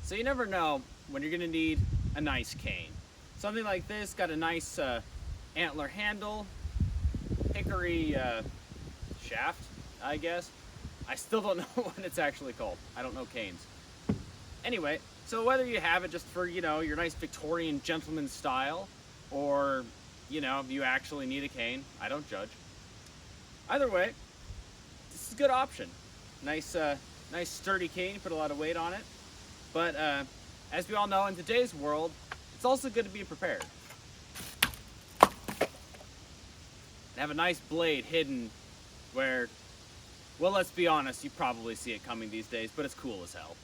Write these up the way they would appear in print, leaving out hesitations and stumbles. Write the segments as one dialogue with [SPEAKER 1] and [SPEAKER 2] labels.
[SPEAKER 1] So you never know when you're gonna need a nice cane. Something like this got a nice antler handle, hickory shaft, I guess. I still don't know what it's actually called. I don't know canes. Anyway, so whether you have it just for, your nice Victorian gentleman style, or, you actually need a cane, I don't judge. Either way, this is a good option. Nice sturdy cane, you put a lot of weight on it. But as we all know, in today's world, it's also good to be prepared. And have a nice blade hidden where, well, let's be honest, you probably see it coming these days, but it's cool as hell.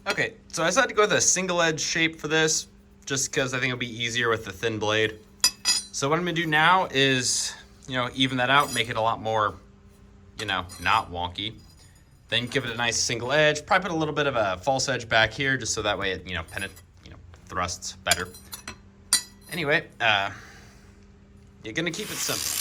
[SPEAKER 2] Okay, so I decided to go with a single edge shape for this, just because I think it'll be easier with the thin blade. So what I'm gonna do now is, even that out, make it a lot more, not wonky. Then give it a nice single edge, probably put a little bit of a false edge back here, just so that way it, thrusts better. Anyway, you're gonna keep it simple.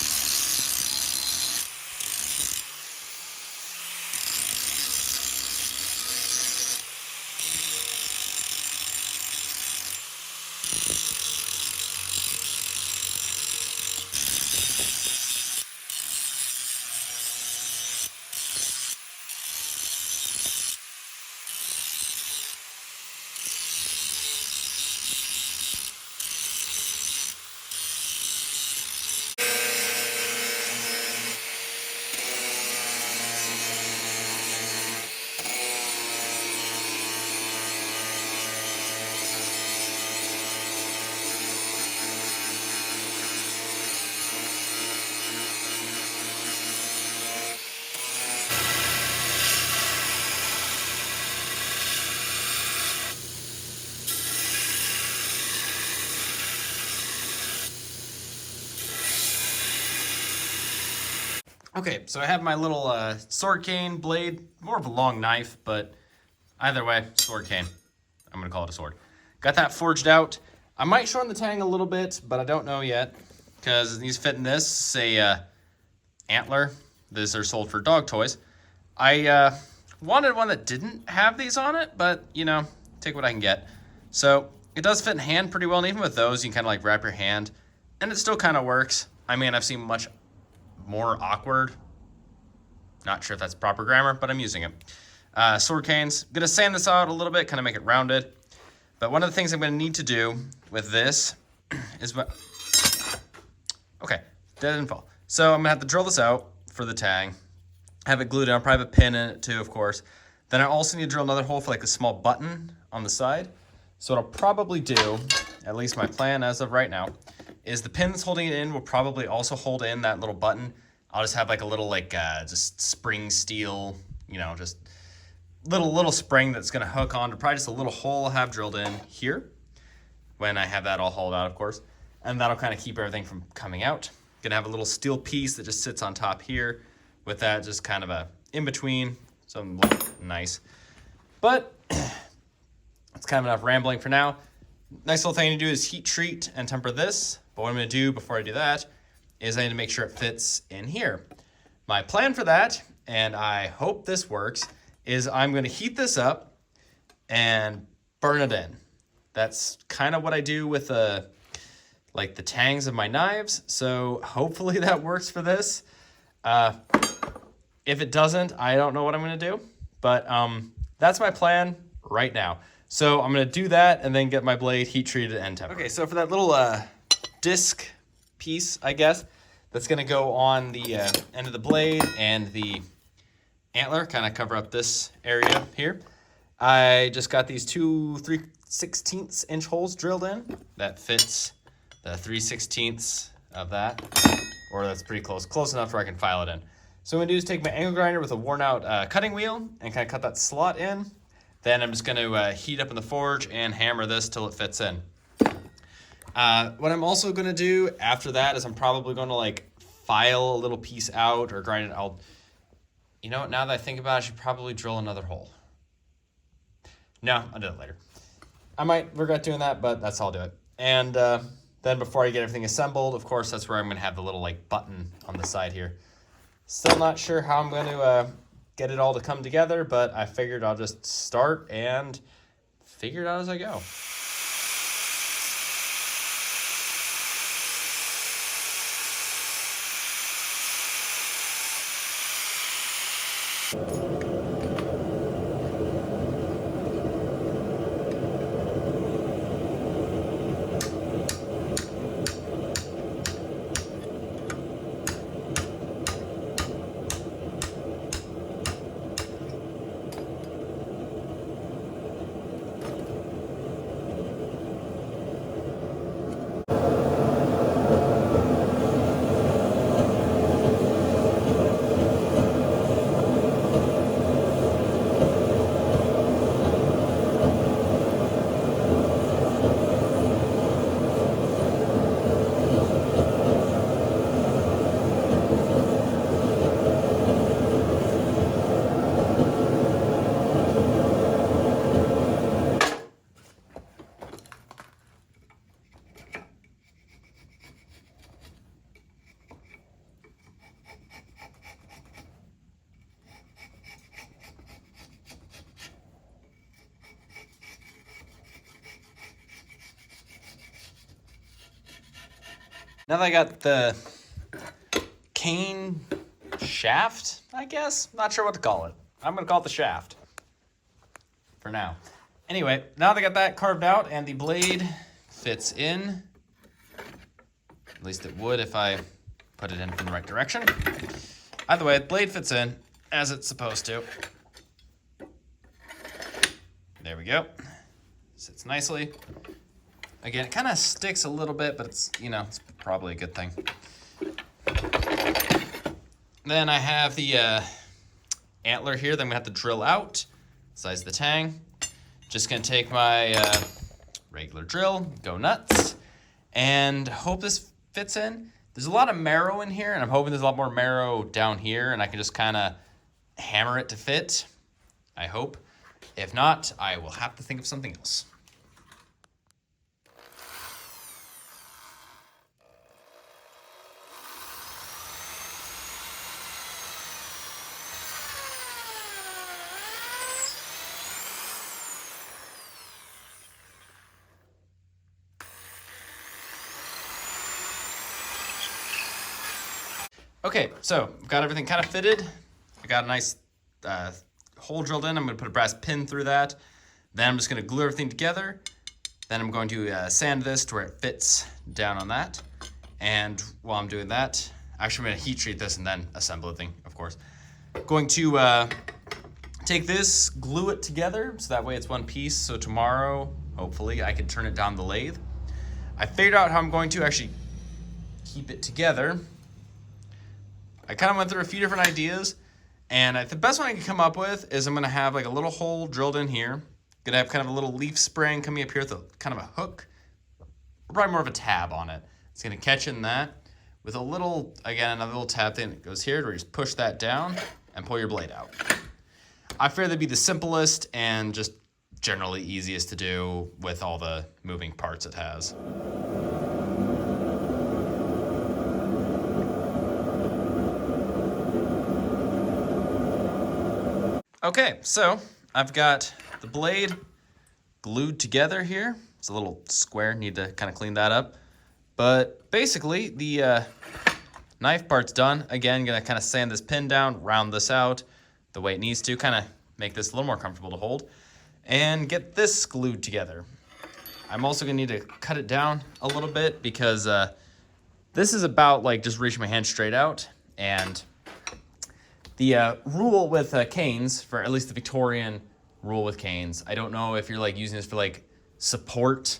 [SPEAKER 2] Okay, so I have my little sword cane blade, more of a long knife, but either way, sword cane. I'm gonna call it a sword. Got that forged out. I might shorten the tang a little bit, but I don't know yet, because these fit in this, say, antler. These are sold for dog toys. I wanted one that didn't have these on it, but, take what I can get. So it does fit in hand pretty well, and even with those, you can kind of like wrap your hand, and it still kind of works. I mean, I've seen much more awkward. Not sure if that's proper grammar, but I'm using it. Sword canes. Gonna sand this out a little bit, kind of make it rounded. But one of the things I'm gonna need to do with this is okay, that didn't fall. So I'm gonna have to drill this out for the tang. Have it glued down, probably have a pin in it too, of course. Then I also need to drill another hole for like a small button on the side. So what I'll probably do, at least my plan as of right now, is the pin that's holding it in will probably also hold in that little button. I'll just have like a little just spring steel, just little spring that's gonna hook onto probably just a little hole I'll have drilled in here when I have that all hauled out, of course. And that'll kind of keep everything from coming out. Gonna have a little steel piece that just sits on top here. With that, just kind of a in between, something nice. But it's kind of enough rambling for now. Nice little thing to do is heat treat and temper this. But what I'm gonna do before I do that is I need to make sure it fits in here. My plan for that, and I hope this works, is I'm gonna heat this up and burn it in. That's kind of what I do with like the tangs of my knives. So hopefully that works for this. If it doesn't, I don't know what I'm gonna do, but that's my plan right now. So I'm gonna do that and then get my blade heat treated and tempered. Okay, so for that little disc piece, I guess, that's gonna go on the end of the blade and the antler, kind of cover up this area here. I just got these two 3/16 inch holes drilled in. That fits the 3/16 of that, or that's pretty close enough where I can file it in. So what I'm gonna do is take my angle grinder with a worn out cutting wheel and kind of cut that slot in. Then I'm just gonna heat up in the forge and hammer this till it fits in. What I'm also gonna do after that is I'm probably gonna like file a little piece out or grind it. You know what, now that I think about it, I should probably drill another hole. No, I'll do it later. I might regret doing that, but that's how I'll do it. And then before I get everything assembled, of course, that's where I'm gonna have the little like button on the side here. Still not sure how I'm going to get it all to come together, but I figured I'll just start and figure it out as I go. Now that I got the cane shaft, I guess, not sure what to call it. I'm gonna call it the shaft for now. Anyway, now that I got that carved out and the blade fits in, at least it would if I put it in the right direction. Either way, the blade fits in as it's supposed to. There we go. Sits nicely. Again, it kind of sticks a little bit, but it's, you know, it's probably a good thing. Then I have the antler here that I'm gonna have to drill out, size of the tang. Just gonna take my regular drill, go nuts, and hope this fits in. There's a lot of marrow in here, and I'm hoping there's a lot more marrow down here, and I can just kind of hammer it to fit, I hope. If not, I will have to think of something else. Okay, so I've got everything kind of fitted. I got a nice hole drilled in. I'm gonna put a brass pin through that. Then I'm just gonna glue everything together. Then I'm going to sand this to where it fits down on that. And while I'm doing that, actually I'm gonna heat treat this and then assemble everything, of course. Going to take this, glue it together, so that way it's one piece. So tomorrow, hopefully, I can turn it down the lathe. I figured out how I'm going to actually keep it together. I kind of went through a few different ideas, and the best one I can come up with is I'm gonna have like a little hole drilled in here. Gonna have kind of a little leaf spring coming up here with kind of a hook, or probably more of a tab on it. It's gonna catch in that. with a little, again, another little tab thing that goes here where you just push that down and pull your blade out. I figure that'd be the simplest and just generally easiest to do with all the moving parts it has. Okay, so I've got the blade glued together here. It's a little square, need to kind of clean that up. But basically, the knife part's done. Again, gonna kind of sand this pin down, round this out the way it needs to, kind of make this a little more comfortable to hold, and get this glued together. I'm also gonna need to cut it down a little bit because this is about like just reaching my hand straight out, and the rule with canes, for at least the Victorian rule with canes, I don't know if you're like using this for like support,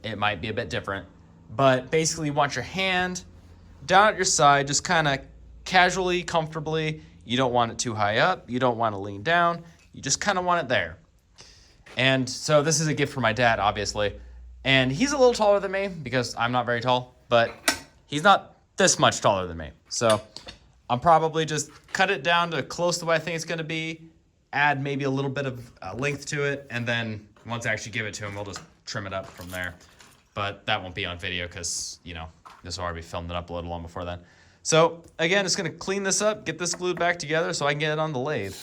[SPEAKER 2] it might be a bit different, but basically you want your hand down at your side, just kind of casually, comfortably. You don't want it too high up, you don't want to lean down, you just kind of want it there. And so this is a gift for my dad, obviously, and he's a little taller than me because I'm not very tall, but he's not this much taller than me. So I'm probably just cut it down to close to what I think it's going to be, add maybe a little bit of length to it, and then once I actually give it to him, we'll just trim it up from there. But that won't be on video because, you know, this will already be filmed it up a little long before then. So again, just going to clean this up, get this glued back together so I can get it on the lathe.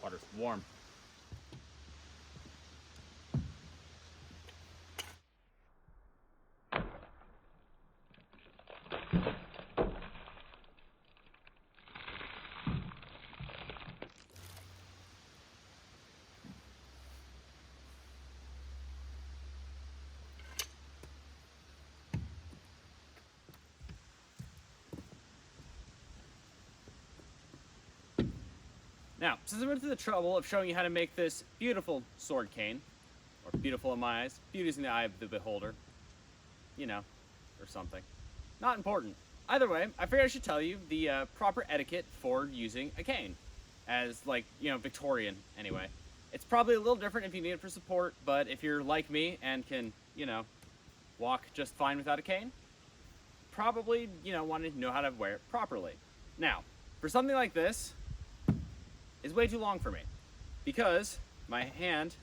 [SPEAKER 1] Water's warm. Now, since I went through the trouble of showing you how to make this beautiful sword cane, or beautiful in my eyes, beauty's in the eye of the beholder, you know, or something. Not important. Either way, I figured I should tell you the proper etiquette for using a cane, as like, you know, Victorian anyway. It's probably a little different if you need it for support, but if you're like me and can, you know, walk just fine without a cane, probably, want to know how to wear it properly. Now, for something like this, it's way too long for me because my hand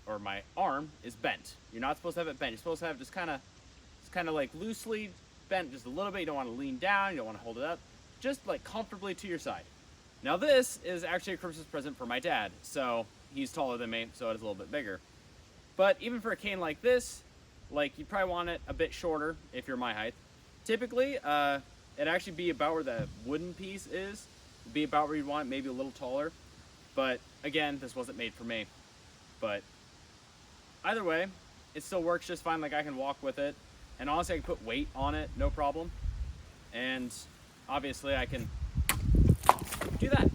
[SPEAKER 1] or my arm is bent. You're not supposed to have it bent. You're supposed to have just kind of like loosely bent just a little bit. You don't want to lean down. You don't want to hold it up. Just like comfortably to your side. Now this is actually a Christmas present for my dad. So he's taller than me, so it's a little bit bigger. But even for a cane like this, like you probably want it a bit shorter if you're my height. Typically, it'd actually be about where the wooden piece is. It'd be about where you'd want it, maybe a little taller. But again, this wasn't made for me. But either way, it still works just fine. Like I can walk with it. And honestly, I can put weight on it, no problem. And obviously I can do that.